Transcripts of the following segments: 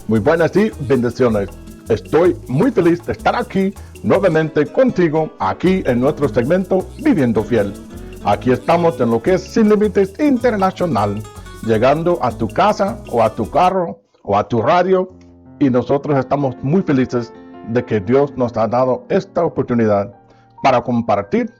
Muy buenas y bendiciones. Estoy muy feliz de estar aquí nuevamente contigo, aquí en nuestro segmento Viviendo Fiel. Aquí estamos en lo que es Sin Límites Internacional, llegando a tu casa o a tu carro o a tu radio, y nosotros estamos muy felices de que Dios nos ha dado esta oportunidad para compartir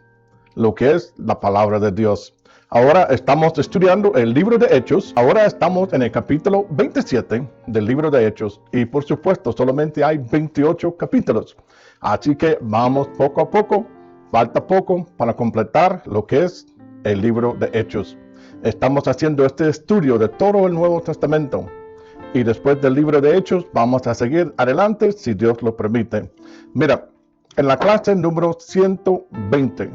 lo que es la palabra de Dios. Ahora estamos estudiando el libro de Hechos. Ahora estamos en el capítulo 27 del libro de Hechos. Y por supuesto, solamente hay 28 capítulos. Así que vamos poco a poco. Falta poco para completar lo que es el libro de Hechos. Estamos haciendo este estudio de todo el Nuevo Testamento. Y después del libro de Hechos, vamos a seguir adelante si Dios lo permite. Mira, en la clase número 120,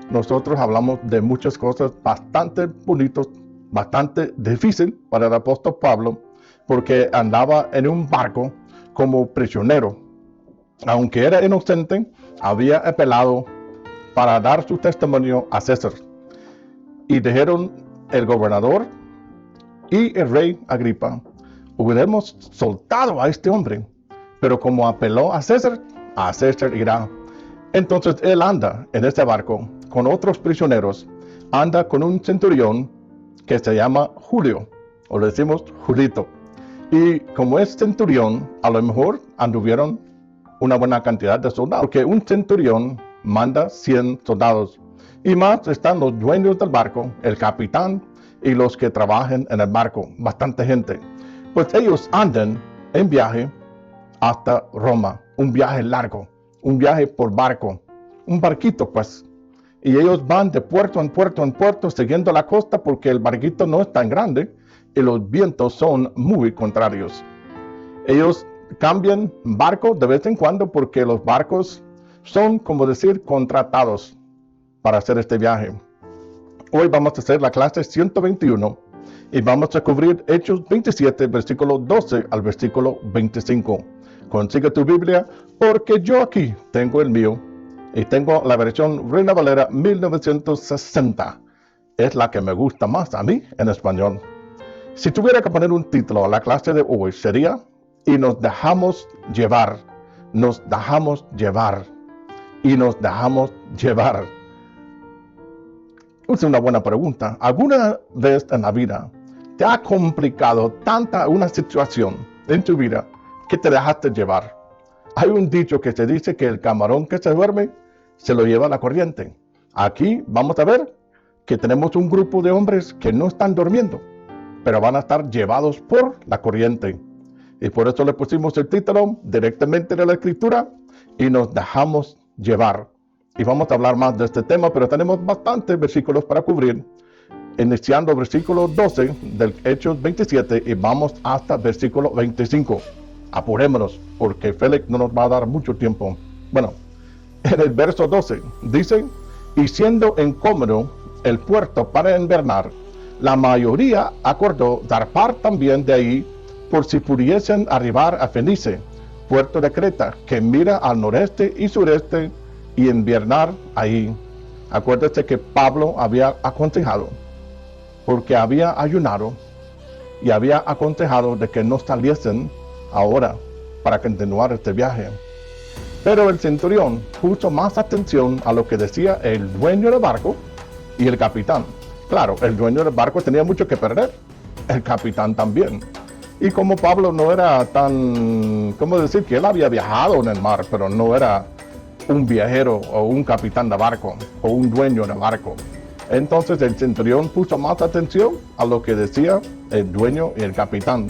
nosotros hablamos de muchas cosas bastante bonitas, bastante difícil para el apóstol Pablo, porque andaba en un barco como prisionero. Aunque era inocente, había apelado para dar su testimonio a César. Y dijeron el gobernador y el rey Agripa: hubiéramos soltado a este hombre, pero como apeló a César irá. Entonces él anda en este barco con otros prisioneros, anda con un centurión que se llama Julio, o le decimos Julito. Y como es centurión, a lo mejor anduvieron una buena cantidad de soldados, porque un centurión manda 100 soldados. Y más están los dueños del barco, el capitán y los que trabajan en el barco, bastante gente. Pues ellos andan en viaje hasta Roma, un viaje largo, un viaje por barco, un barquito pues. Y ellos van de puerto en puerto en puerto siguiendo la costa, porque el barquito no es tan grande y los vientos son muy contrarios. Ellos cambian barco de vez en cuando porque los barcos son, como decir, contratados para hacer este viaje. Hoy vamos a hacer la clase 121 y vamos a cubrir Hechos 27, versículo 12 al versículo 25. Consigue tu Biblia, porque yo aquí tengo el mío y tengo la versión Reina Valera 1960. Es la que me gusta más a mí en español. Si tuviera que poner un título a la clase de hoy, sería: y nos dejamos llevar, nos dejamos llevar, y nos dejamos llevar. Es una buena pregunta. ¿Alguna vez en la vida te ha complicado tanta una situación en tu vida que te dejaste llevar? Hay un dicho que se dice que el camarón que se duerme se lo lleva la corriente. Aquí vamos a ver que tenemos un grupo de hombres que no están durmiendo, pero van a estar llevados por la corriente. Y por eso le pusimos el título directamente de la escritura: y nos dejamos llevar. Y vamos a hablar más de este tema, pero tenemos bastantes versículos para cubrir, iniciando versículo 12 del Hechos 27 y vamos hasta versículo 25. Apurémonos, porque Félix no nos va a dar mucho tiempo. Bueno, en el verso 12 dice: y siendo incómodo el puerto para invernar, la mayoría acordó zarpar también de ahí, por si pudiesen arribar a Fenice, puerto de Creta, que mira al noreste y sureste, y inviernar ahí. Acuérdate que Pablo había aconsejado, porque había ayunado, y había aconsejado de que no saliesen ahora para continuar este viaje. Pero el centurión puso más atención a lo que decía el dueño del barco y el capitán. Claro, el dueño del barco tenía mucho que perder, el capitán también. Y como Pablo no era tan, ¿cómo decir? Que él había viajado en el mar, pero no era un viajero o un capitán de barco o un dueño de barco. Entonces el centurión puso más atención a lo que decía el dueño y el capitán.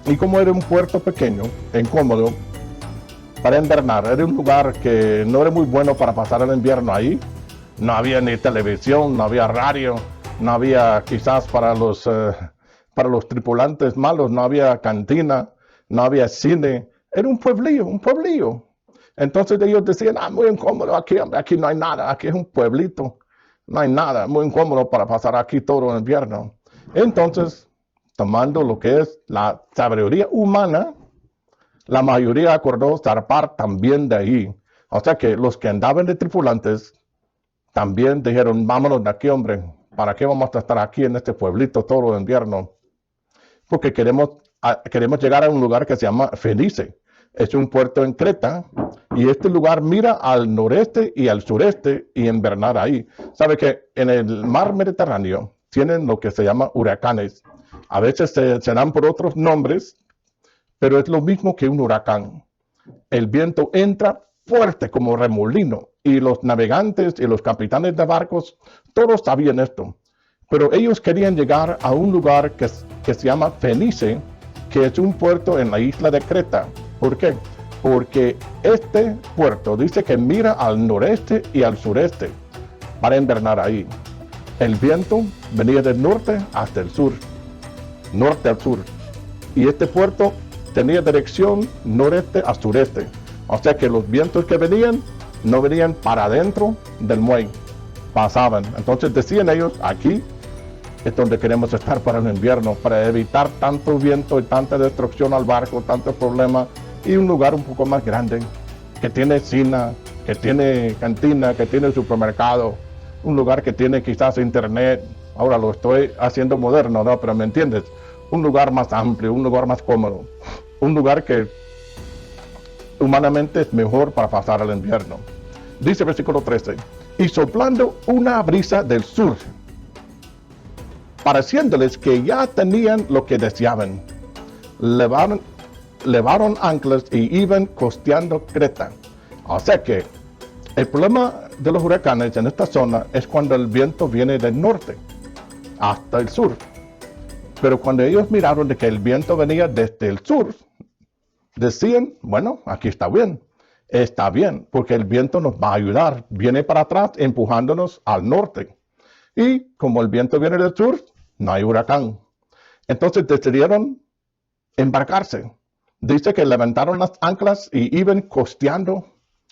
Y como era un puerto pequeño, incómodo para invernar, era un lugar que no era muy bueno para pasar el invierno ahí. No había ni televisión, no había radio, no había quizás para los tripulantes malos, no había cantina, no había cine. Era un pueblillo. Entonces ellos decían: muy incómodo aquí, aquí no hay nada, aquí es un pueblito, no hay nada, muy incómodo para pasar aquí todo el invierno. Entonces, tomando lo que es la sabiduría humana, la mayoría acordó zarpar también de ahí. O sea que los que andaban de tripulantes también dijeron: vámonos de aquí, hombre, ¿para qué vamos a estar aquí en este pueblito todo el invierno? Porque queremos queremos llegar a un lugar que se llama Fenice. Es un puerto en Creta y este lugar mira al noreste y al sureste y invernar ahí. Sabe que en el mar Mediterráneo tienen lo que se llama huracanes. A veces se dan por otros nombres, pero es lo mismo que un huracán. El viento entra fuerte como remolino y los navegantes y los capitanes de barcos, todos sabían esto. Pero ellos querían llegar a un lugar que se llama Fenice, que es un puerto en la isla de Creta. ¿Por qué? Porque este puerto dice que mira al noreste y al sureste para invernar ahí. El viento venía del norte hasta el sur, norte al sur. Y este puerto tenía dirección noreste a sureste. O sea que los vientos que venían no venían para adentro del muelle, pasaban. Entonces decían ellos, aquí es donde queremos estar para el invierno, para evitar tanto viento y tanta destrucción al barco, tanto problema, y un lugar un poco más grande, que tiene cina, que tiene cantina, que tiene supermercado, un lugar que tiene quizás internet. Ahora lo estoy haciendo moderno, ¿no? Pero ¿me entiendes? Un lugar más amplio, un lugar más cómodo, un lugar que humanamente es mejor para pasar el invierno. Dice el versículo 13, y soplando una brisa del sur, pareciéndoles que ya tenían lo que deseaban, levaron anclas y iban costeando Creta. O sea que el problema de los huracanes en esta zona es cuando el viento viene del norte hasta el sur. Pero cuando ellos miraron de que el viento venía desde el sur, decían, bueno, aquí está bien, porque el viento nos va a ayudar, viene para atrás empujándonos al norte. Y como el viento viene del sur, no hay huracán. Entonces decidieron embarcarse. Dice que levantaron las anclas y iban costeando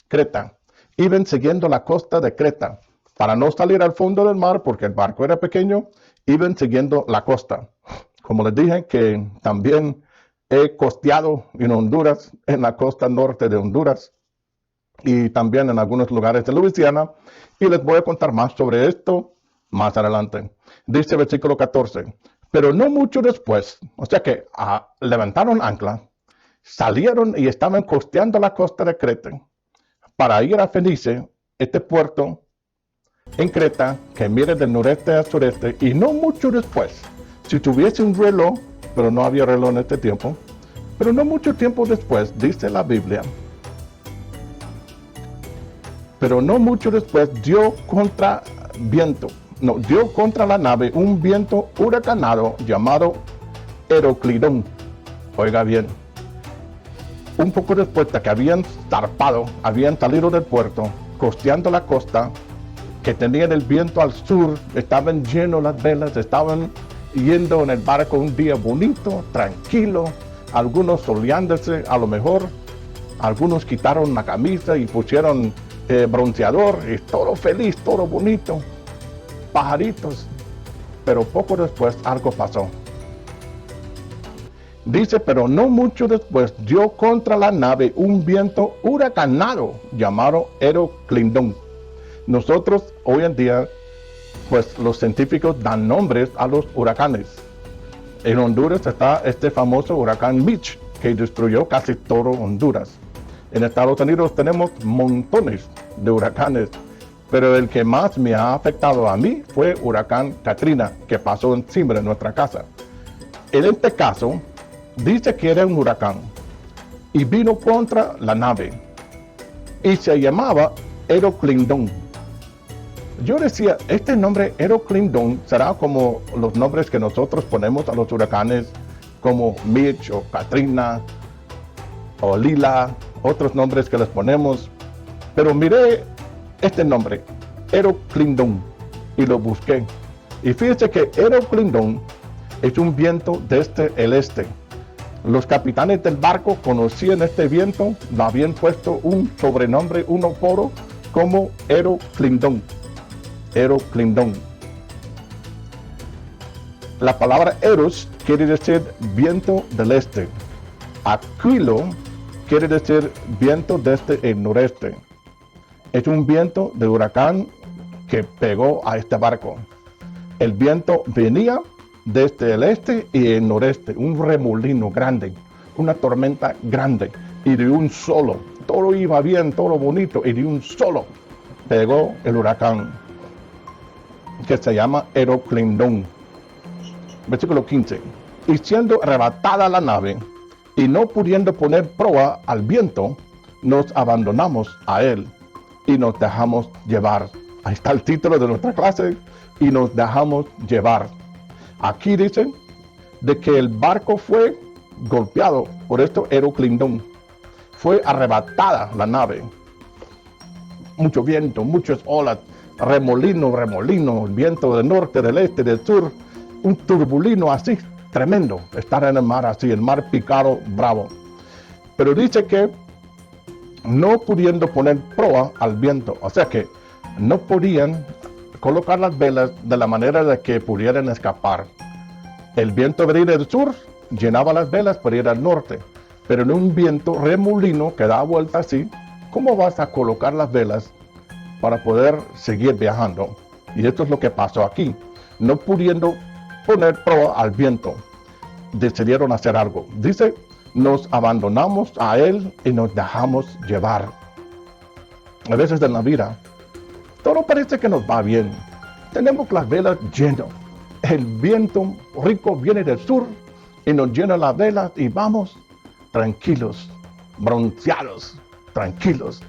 Creta. Iban siguiendo la costa de Creta. Para no salir al fondo del mar, porque el barco era pequeño, iban siguiendo la costa. Como les dije, que también he costeado en Honduras, en la costa norte de Honduras, y también en algunos lugares de Luisiana. Y les voy a contar más sobre esto más adelante. Dice el versículo 14, pero no mucho después, o sea que levantaron ancla, salieron y estaban costeando la costa de Creta para ir a Fenice, este puerto en Creta que mira del noreste al sureste, y no mucho después, si tuviese un reloj, pero no había reloj en este tiempo, pero no mucho tiempo después, dice la Biblia, pero no mucho después dio contra la nave un viento huracanado llamado Heroclidón. Oiga bien, un poco después de que habían zarpado, habían salido del puerto, costeando la costa, que tenían el viento al sur, estaban llenos las velas, estaban yendo en el barco un día bonito, tranquilo, algunos soleándose, a lo mejor, algunos quitaron la camisa y pusieron bronceador, y todo feliz, todo bonito, pajaritos, pero poco después algo pasó. Dice, pero no mucho después dio contra la nave un viento huracanado llamado Heroclidón. Nosotros hoy en día, pues los científicos dan nombres a los huracanes. En Honduras está este famoso huracán Mitch, que destruyó casi todo Honduras. En Estados Unidos tenemos montones de huracanes, pero el que más me ha afectado a mí fue huracán Katrina, que pasó encima de nuestra casa. En este caso, dice que era un huracán y vino contra la nave y se llamaba Heroclidón. Yo decía, este nombre Heroclidón será como los nombres que nosotros ponemos a los huracanes, como Mitch o Katrina o Lila, otros nombres que les ponemos. Pero miré este nombre, Heroclidón, y lo busqué. Y fíjense que Heroclidón es un viento desde el este. Los capitanes del barco conocían este viento, le habían puesto un sobrenombre, un apodo, como Heroclidón. Heroclidón. La palabra Eros quiere decir viento del este. Aquilo quiere decir viento desde el noreste. Es un viento de huracán que pegó a este barco. El viento venía desde el este y el noreste, un remolino grande, una tormenta grande, y de un solo, todo iba bien, todo bonito, y de un solo pegó el huracán que se llama Euroclydon. Versículo 15. Y siendo arrebatada la nave, y no pudiendo poner proa al viento, nos abandonamos a él y nos dejamos llevar. Ahí está el título de nuestra clase, y nos dejamos llevar. Aquí dice de que el barco fue golpeado por esto Euroclydon. Fue arrebatada la nave. Mucho viento, muchas olas, remolino, viento del norte, del este, del sur, un turbulino así, tremendo, estar en el mar así, el mar picado, bravo. Pero dice que no pudiendo poner proa al viento, o sea que no podían colocar las velas de la manera de que pudieran escapar. El viento venía del sur, llenaba las velas para ir al norte, pero en un viento remolino que da vuelta así, ¿cómo vas a colocar las velas para poder seguir viajando? Y esto es lo que pasó aquí. No pudiendo poner proa al viento, decidieron hacer algo. Dice, nos abandonamos a él y nos dejamos llevar. A veces en la vida, todo parece que nos va bien. Tenemos las velas llenas. El viento rico viene del sur y nos llena las velas y vamos tranquilos, bronceados, tranquilos.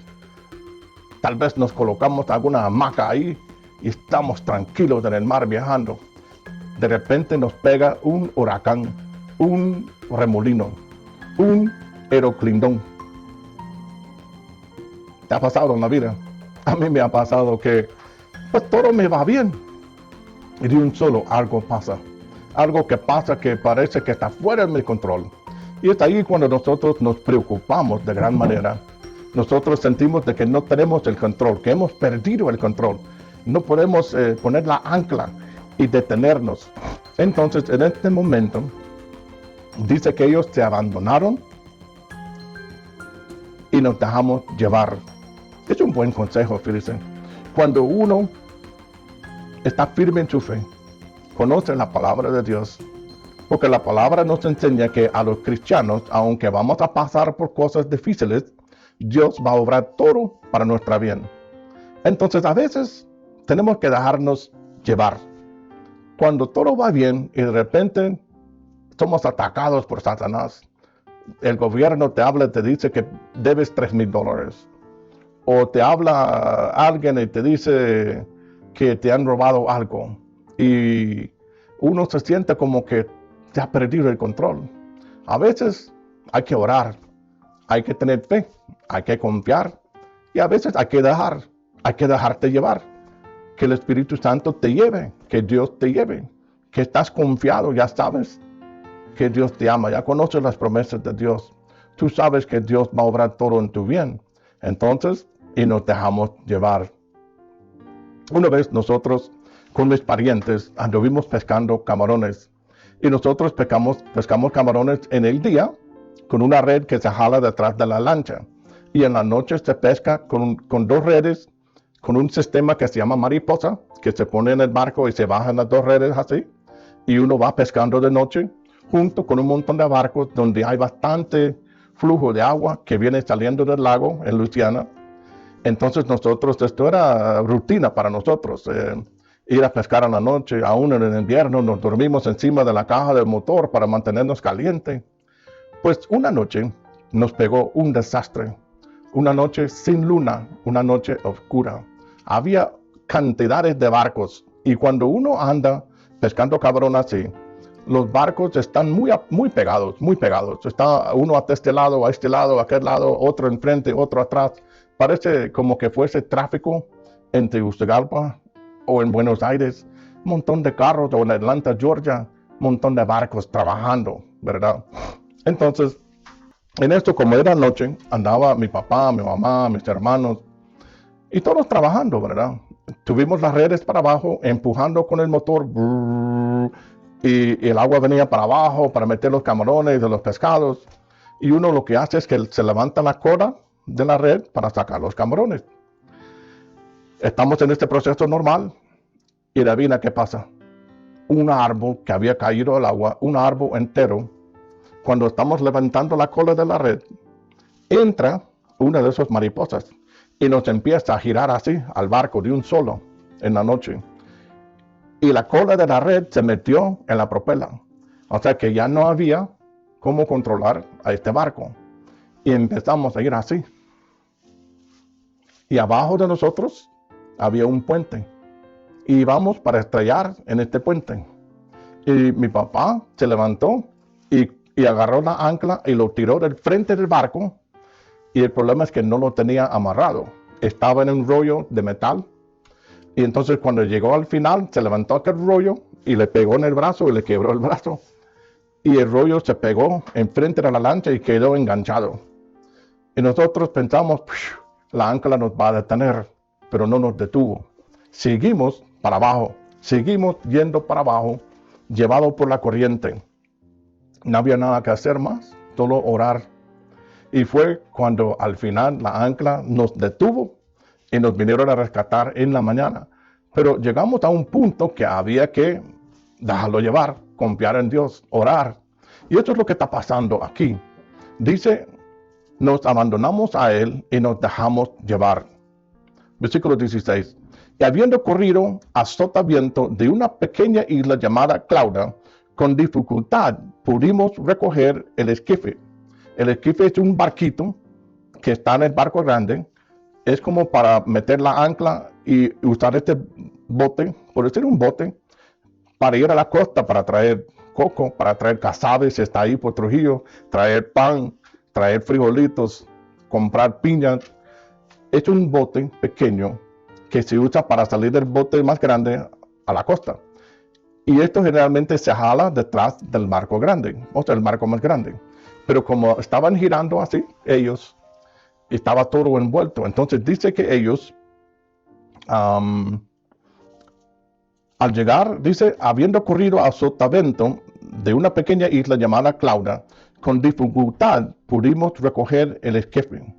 Tal vez nos colocamos alguna hamaca ahí y estamos tranquilos en el mar viajando. De repente nos pega un huracán, un remolino, un Euroclydon. ¿Te ha pasado en la vida? A mí me ha pasado que pues todo me va bien y de un solo algo pasa. Algo que pasa que parece que está fuera de mi control. Y es ahí cuando nosotros nos preocupamos de gran manera. Nosotros sentimos de que no tenemos el control, que hemos perdido el control. No podemos poner la ancla y detenernos. Entonces, en este momento, dice que ellos se abandonaron y nos dejamos llevar. Es un buen consejo, fíjense. Cuando uno está firme en su fe, conoce la palabra de Dios, porque la palabra nos enseña que a los cristianos, aunque vamos a pasar por cosas difíciles, Dios va a obrar todo para nuestra bien. Entonces, a veces tenemos que dejarnos llevar. Cuando todo va bien y de repente somos atacados por Satanás, el gobierno te habla y te dice que debes $3,000. O te habla alguien y te dice que te han robado algo. Y uno se siente como que te ha perdido el control. A veces hay que orar, hay que tener fe, hay que confiar. Y a veces hay que dejarte llevar. Que el Espíritu Santo te lleve, que Dios te lleve. Que estás confiado, ya sabes que Dios te ama, ya conoces las promesas de Dios. Tú sabes que Dios va a obrar todo en tu bien. Entonces, y nos dejamos llevar. Una vez nosotros con mis parientes anduvimos pescando camarones. Y nosotros pescamos camarones en el día con una red que se jala detrás de la lancha. Y en la noche se pesca con 2 redes, con un sistema que se llama mariposa, que se pone en el barco y se bajan las 2 redes así. Y uno va pescando de noche junto con un montón de barcos donde hay bastante flujo de agua que viene saliendo del lago en Luisiana. Entonces nosotros, esto era rutina para nosotros, ir a pescar en la noche, aún en el invierno, nos dormimos encima de la caja del motor para mantenernos calientes. Pues una noche nos pegó un desastre, una noche sin luna, una noche oscura. Había cantidades de barcos y cuando uno anda pescando camarón así, los barcos están muy pegados, muy pegados. Está uno a este lado, a aquel lado, otro enfrente, otro atrás. Parece como que fuese tráfico en Tegucigalpa o en Buenos Aires. Un montón de carros, o en Atlanta, Georgia, un montón de barcos trabajando, ¿verdad? Entonces, en esto, como era noche, andaba mi papá, mi mamá, mis hermanos, y todos trabajando, ¿verdad? Tuvimos las redes para abajo, empujando con el motor, y el agua venía para abajo para meter los camarones de los pescados. Y uno lo que hace es que se levanta la cola de la red para sacar los camarones. Estamos en este proceso normal y adivina qué pasa. un árbol que había caído al agua, un árbol entero. Cuando estamos levantando la cola de la red, entra una de esas mariposas y nos empieza a girar así al barco de un solo en la noche. Y la cola de la red se metió en la propela. O sea que ya no había cómo controlar a este barco. Y empezamos a ir así. Y abajo de nosotros había un puente. Y íbamos para estrellar en este puente. Y mi papá se levantó y agarró la ancla y lo tiró del frente del barco. Y el problema es que no lo tenía amarrado. Estaba en un rollo de metal. Y entonces cuando llegó al final, se levantó aquel rollo y le pegó en el brazo y le quebró el brazo. Y el rollo se pegó enfrente de la lancha y quedó enganchado. Y nosotros pensamos, la ancla nos va a detener, pero no nos detuvo. Seguimos para abajo, seguimos yendo para abajo, llevado por la corriente. No había nada que hacer más, solo orar. Y fue cuando al final la ancla nos detuvo y nos vinieron a rescatar en la mañana. Pero llegamos a un punto que había que dejarlo llevar, confiar en Dios, orar. Y eso es lo que está pasando aquí. Dice, nos abandonamos a Él y nos dejamos llevar. Versículo 16. Y habiendo corrido a sotaviento de una pequeña isla llamada Clauda, con dificultad pudimos recoger el esquife. El esquife es un barquito que está en el barco grande. Es como para meter la ancla y usar este bote, por decir un bote, para ir a la costa, para traer coco, para traer casabe, si está ahí por Trujillo, traer pan, traer frijolitos, comprar piñas. Es un bote pequeño que se usa para salir del bote más grande a la costa. Y esto generalmente se jala detrás del barco grande, o sea, el barco más grande. Pero como estaban girando así, ellos, estaba todo envuelto. Entonces dice que ellos, al llegar, dice, habiendo corrido a sotavento de una pequeña isla llamada Clauda, con dificultad pudimos recoger el esquife.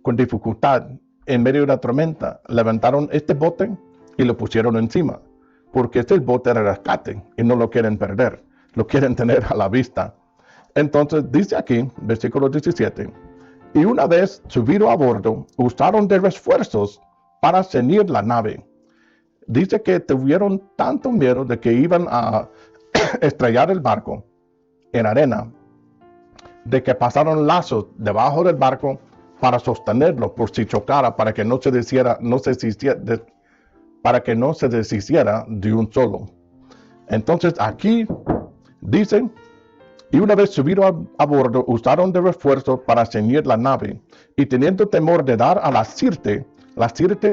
Con dificultad, en medio de la tormenta, levantaron este bote y lo pusieron encima, porque este es el bote de rescate y no lo quieren perder, lo quieren tener a la vista. Entonces dice aquí, versículo 17, y una vez subido a bordo, usaron de refuerzos para ceñir la nave. Dice que tuvieron tanto miedo de que iban a estrellar el barco en arena, de que pasaron lazos debajo del barco para sostenerlo por si chocara, para que no se deshiciera, para que no se deshiciera de un solo. Entonces aquí dice, y una vez subido a bordo, usaron de refuerzo para ceñir la nave, y teniendo temor de dar a la Sirte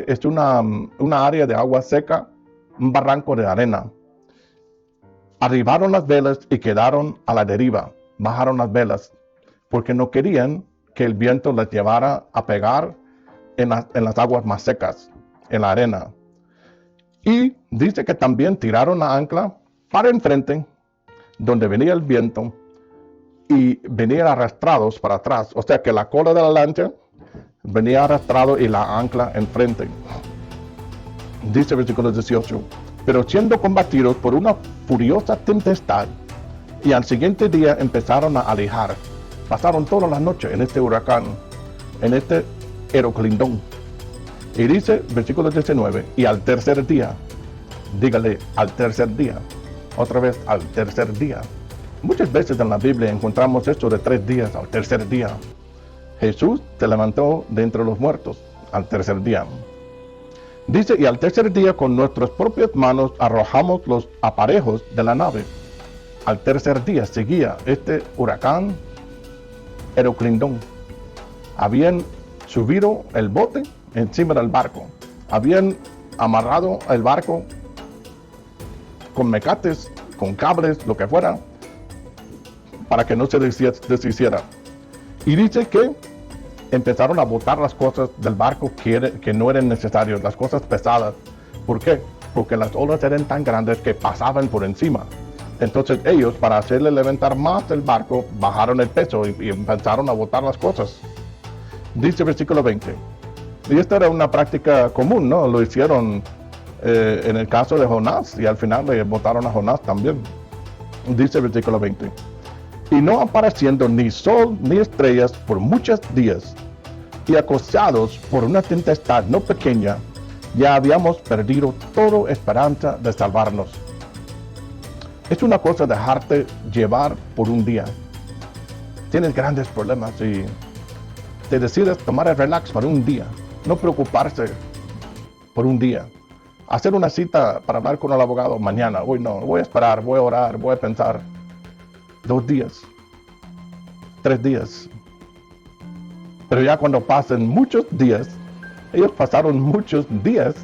es una área de agua seca, un barranco de arena. Arribaron las velas y quedaron a la deriva, bajaron las velas, porque no querían que el viento les llevara a pegar en las aguas más secas, en la arena. Y dice que también tiraron la ancla para enfrente, donde venía el viento, y venían arrastrados para atrás. O sea que la cola de la lancha venía arrastrado y la ancla enfrente. Dice versículo 18, pero siendo combatidos por una furiosa tempestad, y al siguiente día empezaron a alejar. Pasaron toda la noche en este huracán, en este Heroclindón. Y dice, versículo 19, y al tercer día, dígale, al tercer día, otra vez, al tercer día. Muchas veces en la Biblia encontramos esto de 3 días, al tercer día. Jesús se levantó de entre los muertos, al tercer día. Dice, y al tercer día con nuestras propias manos arrojamos los aparejos de la nave. Al tercer día seguía este huracán Heroclindón. Habían subido el bote encima del barco. Habían amarrado el barco con mecates, con cables, lo que fuera, para que no se deshiciera. Y dice que empezaron a botar las cosas del barco que no eran necesarias, las cosas pesadas. ¿Por qué? Porque las olas eran tan grandes que pasaban por encima. Entonces ellos, para hacerle levantar más el barco, bajaron el peso y empezaron a botar las cosas. Dice versículo 20. Y esta era una práctica común, ¿no? Lo hicieron en el caso de Jonás, y al final le botaron a Jonás también. Dice el versículo 20. Y no apareciendo ni sol ni estrellas por muchos días, y acosados por una tempestad no pequeña, ya habíamos perdido toda esperanza de salvarnos. Es una cosa dejarte llevar por un día. Tienes grandes problemas y te decides tomar el relax para un día, no preocuparse por un día. Hacer una cita para hablar con el abogado mañana, hoy no, voy a esperar, voy a orar, voy a pensar. 2 días, 3 días. Pero ya cuando pasen muchos días, ellos pasaron muchos días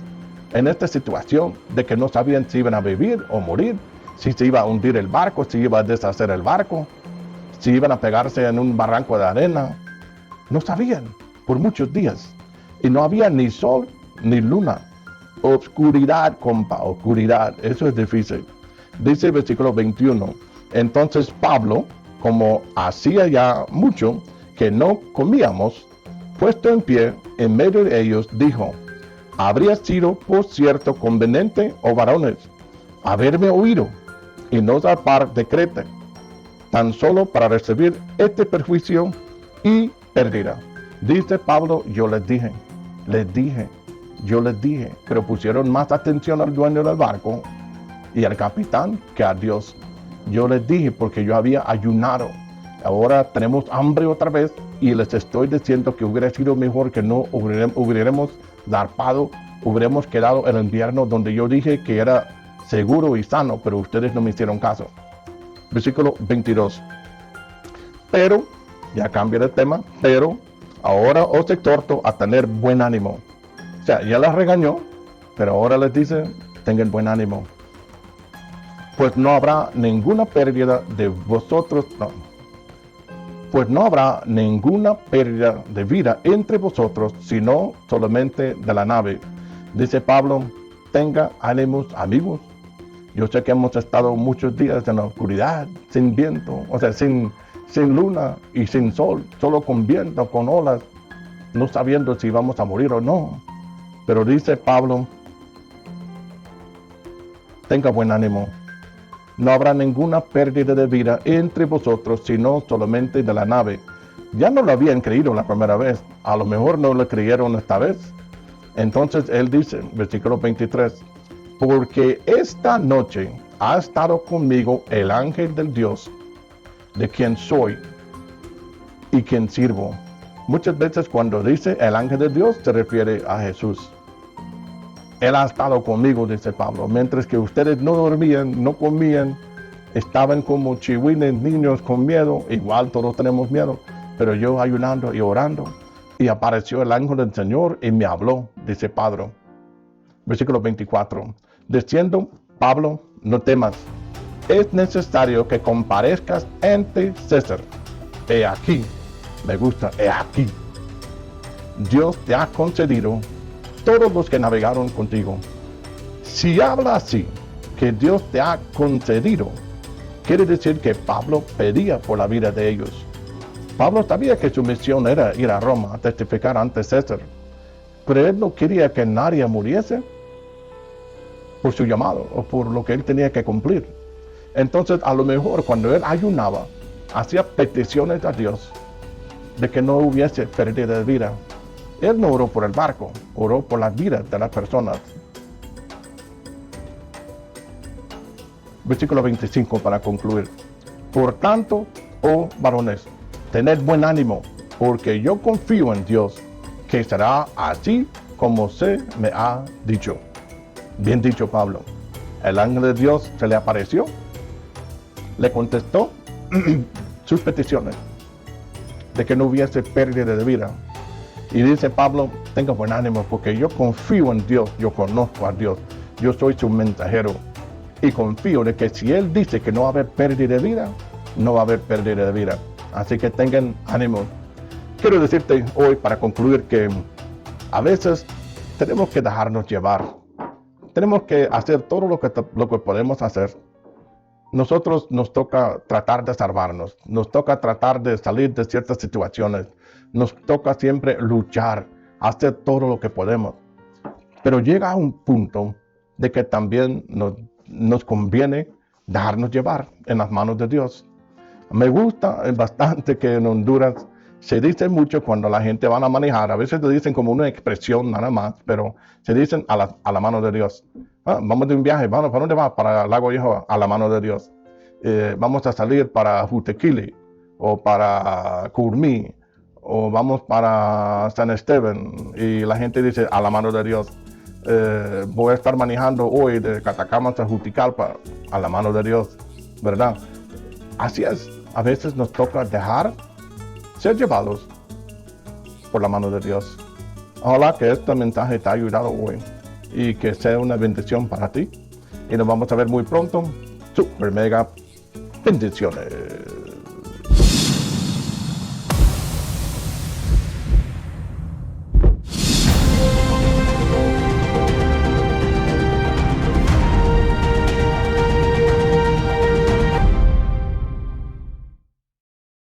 en esta situación de que no sabían si iban a vivir o morir, si se iba a hundir el barco, si iba a deshacer el barco, si iban a pegarse en un barranco de arena. No sabían por muchos días. Y no había ni sol ni luna. Obscuridad, compa, oscuridad. Eso es difícil. Dice el versículo 21. Entonces Pablo, como hacía ya mucho que no comíamos, puesto en pie en medio de ellos, dijo: habría sido por cierto conveniente, oh varones, haberme oído y no zarpar de Creta, tan solo para recibir este perjuicio y pérdida. Dice Pablo: yo les dije, pero pusieron más atención al dueño del barco y al capitán que a Dios. Yo les dije porque yo había ayunado. Ahora tenemos hambre otra vez y les estoy diciendo que hubiera sido mejor que no hubiéramos zarpado, hubiéramos quedado en el invierno donde yo dije que era seguro y sano, pero ustedes no me hicieron caso. Versículo 22. Pero, ya cambia de tema, pero ahora os exhorto a tener buen ánimo. O sea, ya las regañó, pero ahora les dice: tengan buen ánimo. Pues no habrá ninguna pérdida de vosotros, pues no habrá ninguna pérdida de vida entre vosotros, sino solamente de la nave. Dice Pablo: tenga ánimos, amigos. Yo sé que hemos estado muchos días en la oscuridad, sin viento, o sea, sin luna y sin sol, solo con viento, con olas, no sabiendo si vamos a morir o no. Pero dice Pablo: tenga buen ánimo. No habrá ninguna pérdida de vida entre vosotros, sino solamente de la nave. Ya no lo habían creído la primera vez, a lo mejor no lo creyeron esta vez. Entonces él dice, versículo 23, porque esta noche ha estado conmigo el ángel del Dios, de quien soy y quien sirvo. Muchas veces cuando dice el ángel de Dios se refiere a Jesús. Él ha estado conmigo, dice Pablo, mientras que ustedes no dormían, no comían, estaban como chihuines, niños con miedo. Igual todos tenemos miedo, pero yo ayunando y orando, y apareció el ángel del Señor y me habló, dice Pablo. Versículo 24. Diciendo Pablo: no temas, es necesario que comparezcas ante César. He aquí, me gusta, he aquí. Dios te ha concedido todos los que navegaron contigo. Si habla así, que Dios te ha concedido, quiere decir que Pablo pedía por la vida de ellos. Pablo sabía que su misión era ir a Roma a testificar ante César, pero él no quería que nadie muriese por su llamado o por lo que él tenía que cumplir. Entonces, a lo mejor cuando él ayunaba, hacía peticiones a Dios de que no hubiese pérdida de vida. Él no oró por el barco, oró por las vidas de las personas. Versículo 25 para concluir. Por tanto, oh varones, tened buen ánimo, porque yo confío en Dios, que será así como se me ha dicho. Bien dicho, Pablo. El ángel de Dios se le apareció, le contestó sus peticiones de que no hubiese pérdida de vida. Y dice Pablo: tenga buen ánimo, porque yo confío en Dios, yo conozco a Dios, yo soy su mensajero. Y confío de que si Él dice que no va a haber pérdida de vida, no va a haber pérdida de vida. Así que tengan ánimo. Quiero decirte hoy, para concluir, que a veces tenemos que dejarnos llevar. Tenemos que hacer todo lo que podemos hacer. Nosotros nos toca tratar de salvarnos, nos toca tratar de salir de ciertas situaciones, nos toca siempre luchar, hacer todo lo que podemos. Pero llega a un punto de que también nos conviene dejarnos llevar en las manos de Dios. Me gusta bastante que en Honduras se dice mucho cuando la gente va a manejar, a veces lo dicen como una expresión nada más, pero se dicen a la mano de Dios. Vamos de un viaje, vamos, ¿para dónde vas? Para el Lago Viejo, a la mano de Dios. Vamos a salir para Jutequili o para Curmí o vamos para San Esteban y la gente dice a la mano de Dios. Voy a estar manejando hoy de Catacamas a Juticalpa a la mano de Dios, ¿verdad? Así es, a veces nos toca dejar ser llevados por la mano de Dios. Ojalá que este mensaje te haya ayudado hoy y que sea una bendición para ti. Y nos vamos a ver muy pronto. Super mega bendiciones.